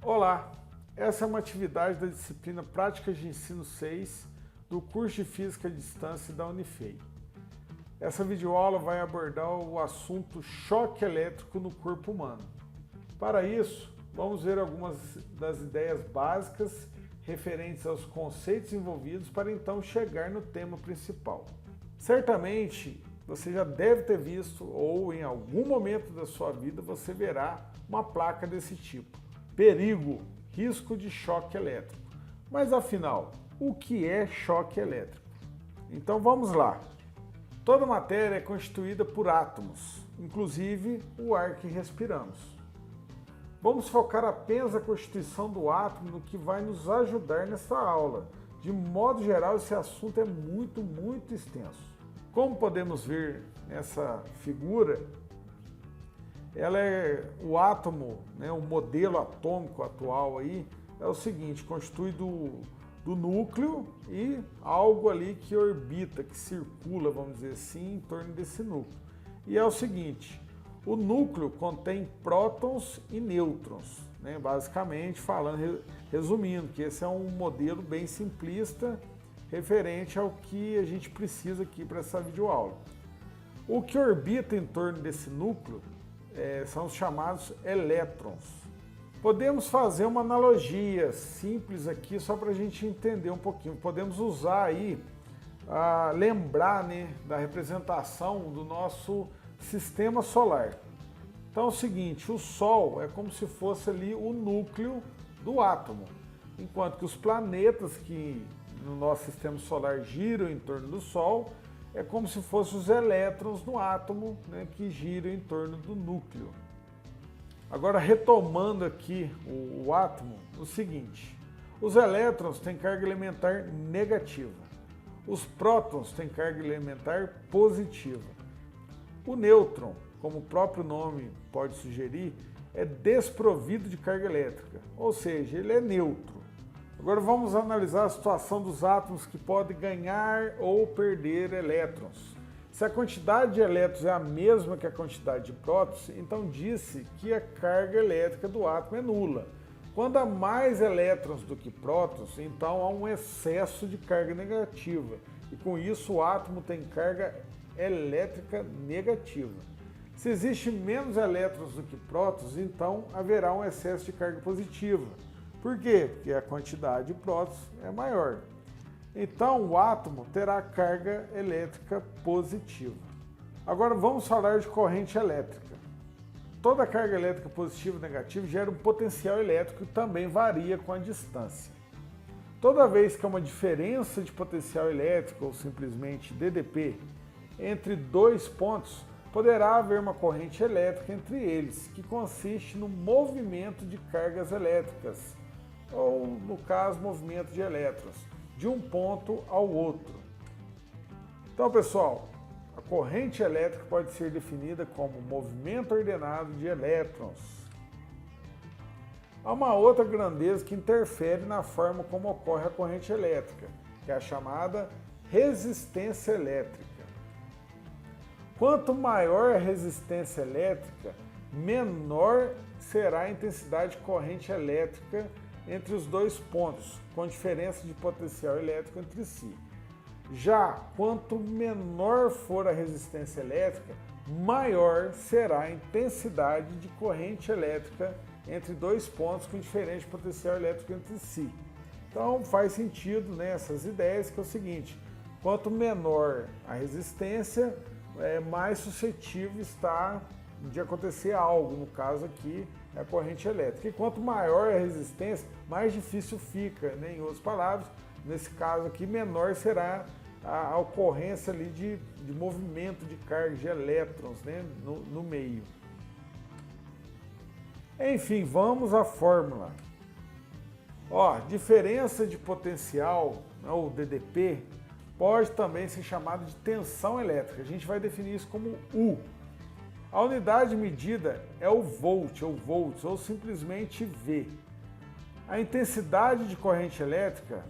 Olá, essa é uma atividade da disciplina Práticas de Ensino 6 do curso de Física à Distância da Unifei. Essa videoaula vai abordar o assunto choque elétrico no corpo humano. Para isso, vamos ver algumas das ideias básicas referentes aos conceitos envolvidos para então chegar no tema principal. Certamente, você já deve ter visto ou em algum momento da sua vida você verá uma placa desse tipo. Perigo, risco de choque elétrico. Mas afinal, o que é choque elétrico? Então vamos lá. Toda matéria é constituída por átomos, inclusive o ar que respiramos. Vamos focar apenas a constituição do átomo no que vai nos ajudar nessa aula. De modo geral, esse assunto é muito extenso. Como podemos ver nessa figura, o átomo, o modelo atômico atual aí, é o seguinte, constitui do núcleo e algo ali que orbita, que circula, vamos dizer assim, em torno desse núcleo. E é o seguinte, o núcleo contém prótons e nêutrons, basicamente falando, resumindo, que esse é um modelo bem simplista referente ao que a gente precisa aqui para essa videoaula. O que orbita em torno desse núcleo são os chamados elétrons. Podemos fazer uma analogia simples aqui só para a gente entender um pouquinho. Podemos usar aí, lembrar da representação do nosso sistema solar. Então é o seguinte, o Sol é como se fosse ali o núcleo do átomo, enquanto que os planetas que no nosso sistema solar giram em torno do Sol é como se fossem os elétrons no átomo, que giram em torno do núcleo. Agora, retomando aqui o átomo, o seguinte, os elétrons têm carga elementar negativa, os prótons têm carga elementar positiva. O nêutron, como o próprio nome pode sugerir, é desprovido de carga elétrica, ou seja, ele é neutro. Agora vamos analisar a situação dos átomos que podem ganhar ou perder elétrons. Se a quantidade de elétrons é a mesma que a quantidade de prótons, então diz-se que a carga elétrica do átomo é nula. Quando há mais elétrons do que prótons, então há um excesso de carga negativa. E com isso o átomo tem carga elétrica negativa. Se existe menos elétrons do que prótons, então haverá um excesso de carga positiva. Por quê? Porque a quantidade de prótons é maior. Então, o átomo terá carga elétrica positiva. Agora, vamos falar de corrente elétrica. Toda carga elétrica positiva e negativa gera um potencial elétrico que também varia com a distância. Toda vez que há uma diferença de potencial elétrico, ou simplesmente DDP, entre dois pontos, poderá haver uma corrente elétrica entre eles, que consiste no movimento de cargas elétricas, ou, no caso, movimento de elétrons, de um ponto ao outro. Então, pessoal, a corrente elétrica pode ser definida como movimento ordenado de elétrons. Há uma outra grandeza que interfere na forma como ocorre a corrente elétrica, que é a chamada resistência elétrica. Quanto maior a resistência elétrica, menor será a intensidade de corrente elétrica entre os dois pontos, com diferença de potencial elétrico entre si. Já quanto menor for a resistência elétrica, maior será a intensidade de corrente elétrica entre dois pontos com diferente potencial elétrico entre si. Então faz sentido essas ideias, que é o seguinte, quanto menor a resistência, mais suscetível está de acontecer algo, no caso aqui é a corrente elétrica. E quanto maior a resistência, mais difícil fica, em outras palavras, nesse caso aqui, menor será a ocorrência ali de movimento de carga de elétrons no meio. Enfim, vamos à fórmula. Diferença de potencial, ou DDP, pode também ser chamado de tensão elétrica. A gente vai definir isso como U. A unidade medida é o volt, ou volts, ou simplesmente V. A intensidade de corrente elétrica,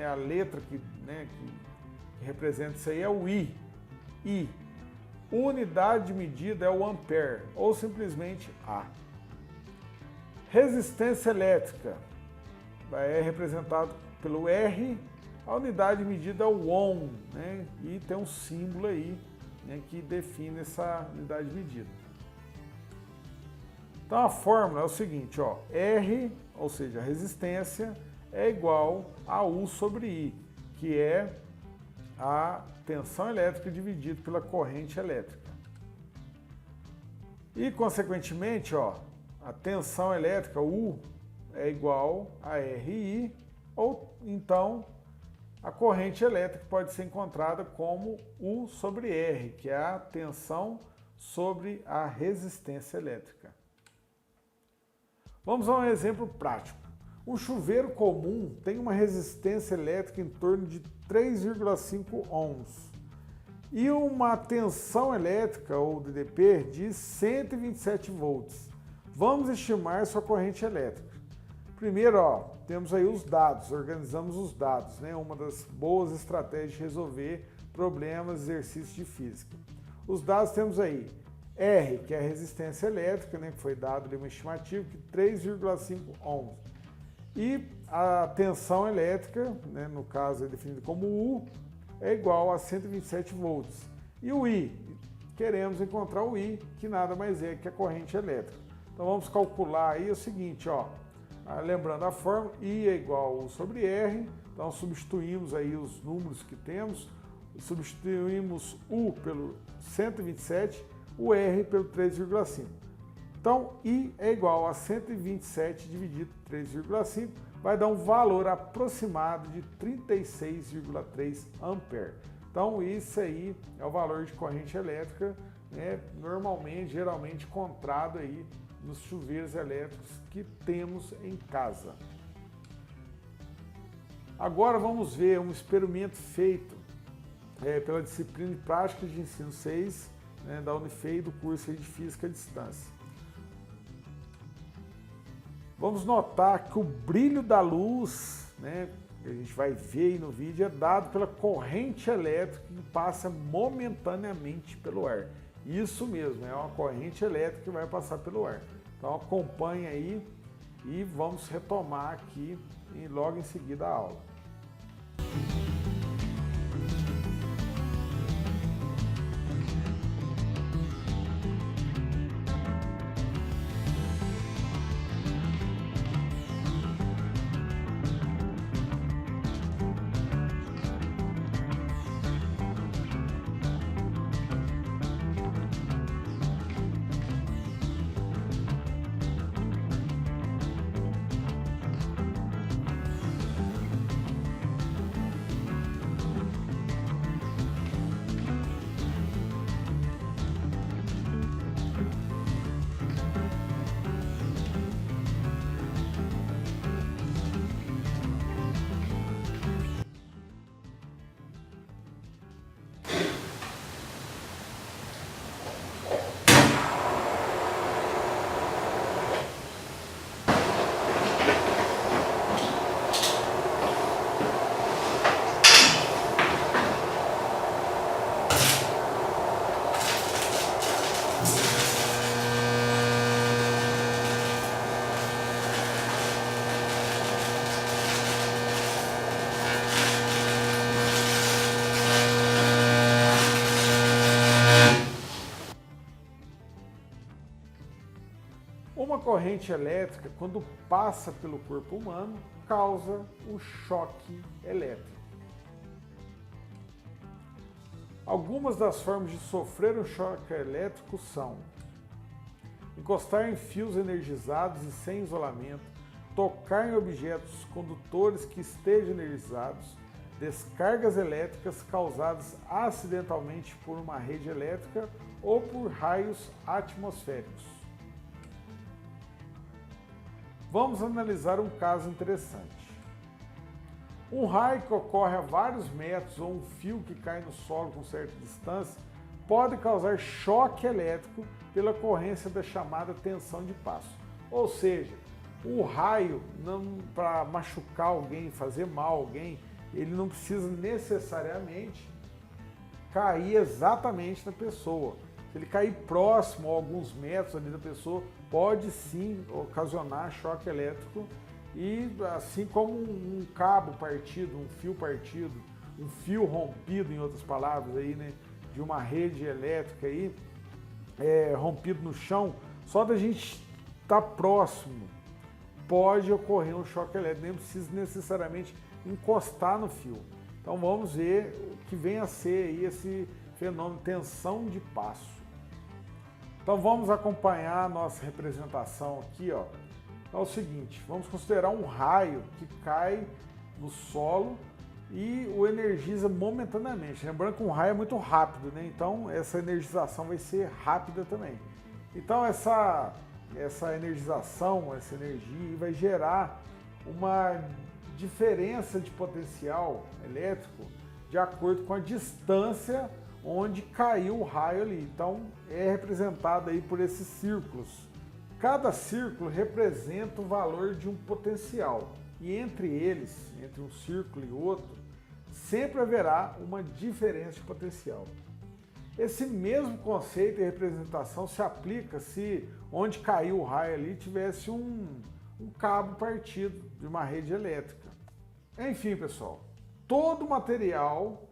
a letra que representa isso aí é o I. I. Unidade de medida é o ampere, ou simplesmente A. Resistência elétrica é representado pelo R, a unidade medida é o ohm, né? E tem um símbolo aí, né, que define essa unidade medida. Então a fórmula é o seguinte, ó, R, ou seja, a resistência, é igual a U sobre I, que é a tensão elétrica dividido pela corrente elétrica. E, consequentemente, ó, a tensão elétrica, U, é igual a RI, ou então a corrente elétrica pode ser encontrada como U sobre R, que é a tensão sobre a resistência elétrica. Vamos a um exemplo prático. Um chuveiro comum tem uma resistência elétrica em torno de 3,5 ohms e uma tensão elétrica, ou DDP, de 127 volts. Vamos estimar sua corrente elétrica. Primeiro, ó, temos aí os dados, organizamos os dados, né? Uma das boas estratégias de resolver problemas, exercícios de física. Os dados temos aí R, que é a resistência elétrica, né, que foi dado ali uma estimativa, de 3,5 ohms. E a tensão elétrica, né, no caso é definido como U, é igual a 127 volts. E o I, queremos encontrar o I, que nada mais é que a corrente elétrica. Então vamos calcular aí o seguinte, ó, lembrando a fórmula, I é igual a U sobre R, então substituímos aí os números que temos, substituímos U pelo 127, o R pelo 3,5. Então, I é igual a 127 dividido por 3,5, vai dar um valor aproximado de 36,3 ampere. Então, isso aí é o valor de corrente elétrica, né, normalmente, geralmente encontrado aí nos chuveiros elétricos que temos em casa. Agora vamos ver um experimento feito pela disciplina de Prática de Ensino 6, né, da Unifei, do curso de Física à Distância. Vamos notar que o brilho da luz, né, que a gente vai ver aí no vídeo, é dado pela corrente elétrica que passa momentaneamente pelo ar. Isso mesmo, é uma corrente elétrica que vai passar pelo ar. Então acompanhe aí e vamos retomar aqui logo em seguida a aula. Uma corrente elétrica, quando passa pelo corpo humano, causa o choque elétrico. Algumas das formas de sofrer um choque elétrico são encostar em fios energizados e sem isolamento, tocar em objetos condutores que estejam energizados, descargas elétricas causadas acidentalmente por uma rede elétrica ou por raios atmosféricos. Vamos analisar um caso interessante. Um raio que ocorre a vários metros ou um fio que cai no solo com certa distância pode causar choque elétrico pela ocorrência da chamada tensão de passo. Ou seja, o raio, para machucar alguém, fazer mal a alguém, ele não precisa necessariamente cair exatamente na pessoa. Se ele cair próximo a alguns metros ali da pessoa, pode sim ocasionar choque elétrico, e assim como um cabo partido, um fio partido, um fio rompido, em outras palavras, aí, né, de uma rede elétrica aí, rompido no chão, só da gente estar próximo, pode ocorrer um choque elétrico, nem precisa necessariamente encostar no fio. Então vamos ver o que vem a ser aí esse fenômeno de tensão de passo. Então vamos acompanhar a nossa representação aqui, ó. Então é o seguinte, vamos considerar um raio que cai no solo e o energiza momentaneamente. Lembrando que um raio é muito rápido, né? Então essa energização vai ser rápida também. Então essa energização, essa energia vai gerar uma diferença de potencial elétrico de acordo com a distância onde caiu o raio ali. Então é representado aí por esses círculos. Cada círculo representa o valor de um potencial, e entre eles, entre um círculo e outro, sempre haverá uma diferença de potencial. Esse mesmo conceito e representação se aplica se onde caiu o raio ali tivesse um cabo partido de uma rede elétrica. Enfim, pessoal, todo material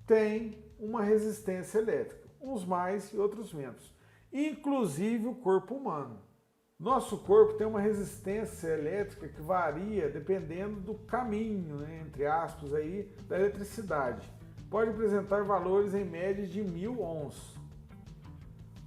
tem uma resistência elétrica, uns mais e outros menos, inclusive o corpo humano. Nosso corpo tem uma resistência elétrica que varia dependendo do caminho, né, entre aspas, aí, da eletricidade. Pode apresentar valores em média de 1000 ohms.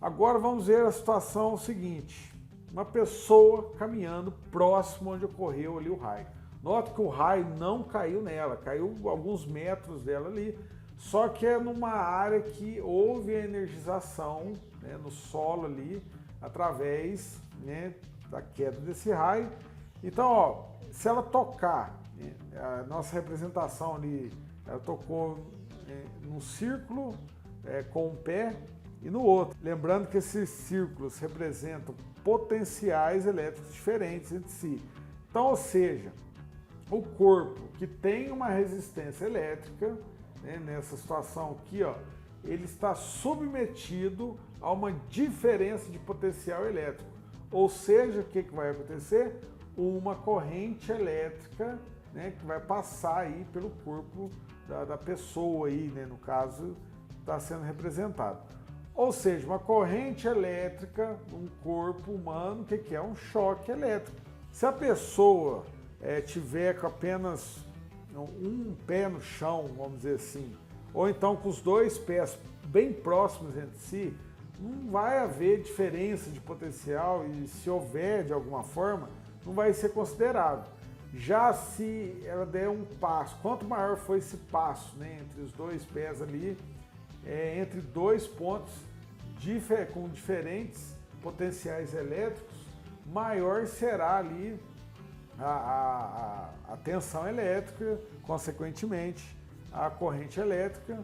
Agora vamos ver a situação seguinte. Uma pessoa caminhando próximo onde ocorreu ali o raio. Nota que o raio não caiu nela, caiu alguns metros dela ali, só que é numa área que houve a energização, né, no solo ali, através, né, da queda desse raio. Então, ó, se ela tocar, né, a nossa representação ali, ela tocou num círculo com um pé e no outro. Lembrando que esses círculos representam potenciais elétricos diferentes entre si. Então, ou seja, o corpo que tem uma resistência elétrica, né, nessa situação aqui, ó, ele está submetido a uma diferença de potencial elétrico. Ou seja, o que vai acontecer? Uma corrente elétrica, né, que vai passar aí pelo corpo da pessoa aí, né, no caso, está sendo representado. Ou seja, uma corrente elétrica num corpo humano, o que é? Um choque elétrico. Se a pessoa tiver com apenas um pé no chão, vamos dizer assim, ou então com os dois pés bem próximos entre si, não vai haver diferença de potencial, e se houver de alguma forma, não vai ser considerável. Já se ela der um passo, quanto maior for esse passo, né, entre os dois pés ali, entre dois pontos com diferentes potenciais elétricos, maior será ali a tensão elétrica, consequentemente a corrente elétrica,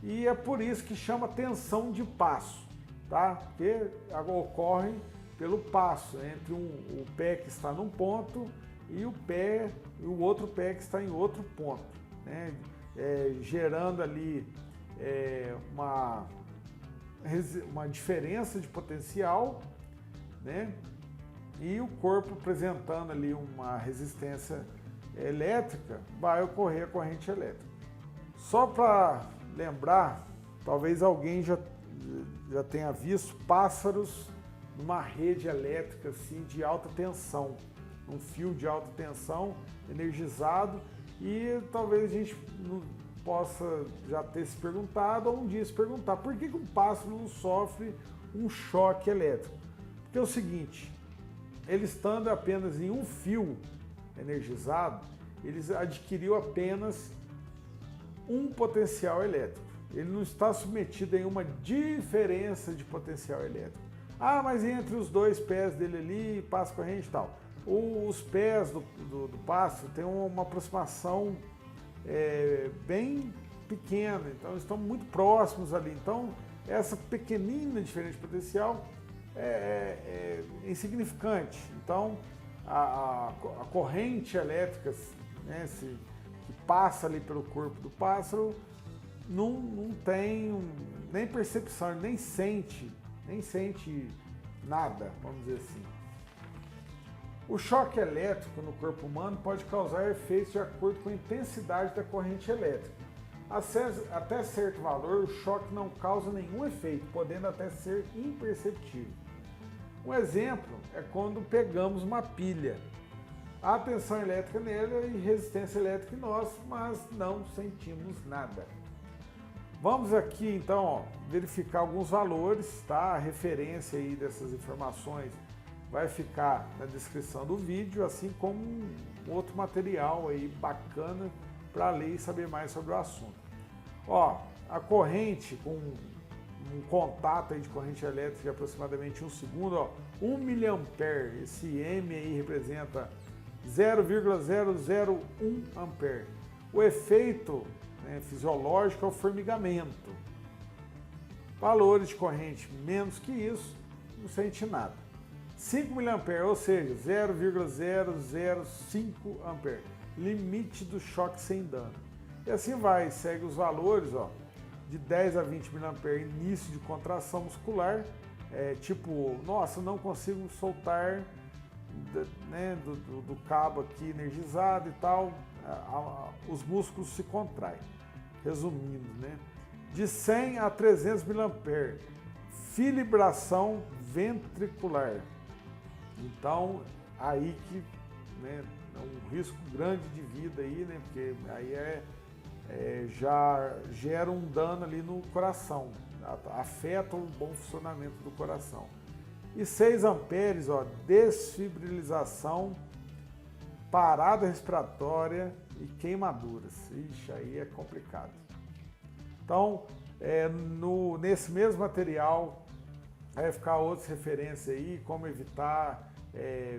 e é por isso que chama tensão de passo, tá? Porque ocorre pelo passo entre o pé que está num ponto e o outro pé que está em outro ponto, né? Gerando ali uma diferença de potencial, né? E o corpo apresentando ali uma resistência elétrica, vai ocorrer a corrente elétrica. Só para lembrar, talvez alguém já tenha visto pássaros numa rede elétrica assim, de alta tensão, um fio de alta tensão energizado, e talvez a gente possa já ter se perguntado, ou um dia se perguntar, por que um pássaro não sofre um choque elétrico? Porque é o seguinte, ele estando apenas em um fio energizado, ele adquiriu apenas um potencial elétrico. Ele não está submetido a uma diferença de potencial elétrico. Ah, mas entre os dois pés dele ali, passa corrente e tal. Os pés do pássaro têm uma aproximação bem pequena, então estão muito próximos ali. Então, essa pequenina diferença de potencial é insignificante. Então, a corrente elétrica, né, que passa ali pelo corpo do pássaro não tem nem percepção, ele nem sente nada, vamos dizer assim. O choque elétrico no corpo humano pode causar efeitos de acordo com a intensidade da corrente elétrica. Até certo valor, o choque não causa nenhum efeito, podendo até ser imperceptível. Um exemplo é quando pegamos uma pilha. Há tensão elétrica nela e resistência elétrica em nós, mas não sentimos nada. Vamos aqui então verificar alguns valores, tá? A referência aí dessas informações vai ficar na descrição do vídeo, assim como um outro material aí bacana para ler e saber mais sobre o assunto. Ó, a corrente com um contato aí de corrente elétrica de aproximadamente 1 segundo, ó, 1 mA, esse M aí representa 0,001 ampere. O efeito, né, fisiológico é o formigamento. Valores de corrente menos que isso, não sente nada. 5 mA, ou seja, 0,005 ampere, limite do choque sem dano. E assim vai, segue os valores, ó, de 10 a 20 mA, início de contração muscular, tipo, nossa, não consigo soltar, né, do cabo aqui energizado e tal, os músculos se contraem. Resumindo, né, de 100 a 300 mA, fibrilação ventricular. Então, aí que, né, é um risco grande de vida aí, né, porque aí já gera um dano ali no coração, afeta o bom funcionamento do coração. E 6 amperes, ó, desfibrilização, parada respiratória e queimaduras. Ixi, aí é complicado. Então, nesse mesmo material, vai ficar outras referências aí, como evitar,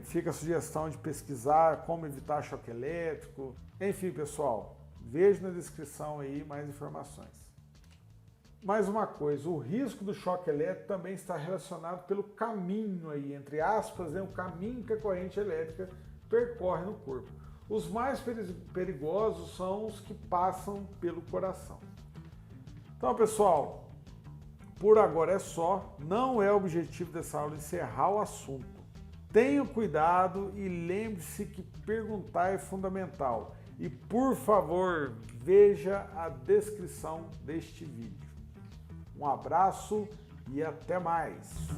fica a sugestão de pesquisar como evitar choque elétrico. Enfim, pessoal, veja na descrição aí mais informações. Mais uma coisa, o risco do choque elétrico também está relacionado pelo caminho aí, entre aspas, né, o caminho que a corrente elétrica percorre no corpo. Os mais perigosos são os que passam pelo coração. Então, pessoal, por agora é só, não é o objetivo dessa aula encerrar o assunto. Tenha cuidado e lembre-se que perguntar é fundamental. E por favor, veja a descrição deste vídeo. Um abraço e até mais!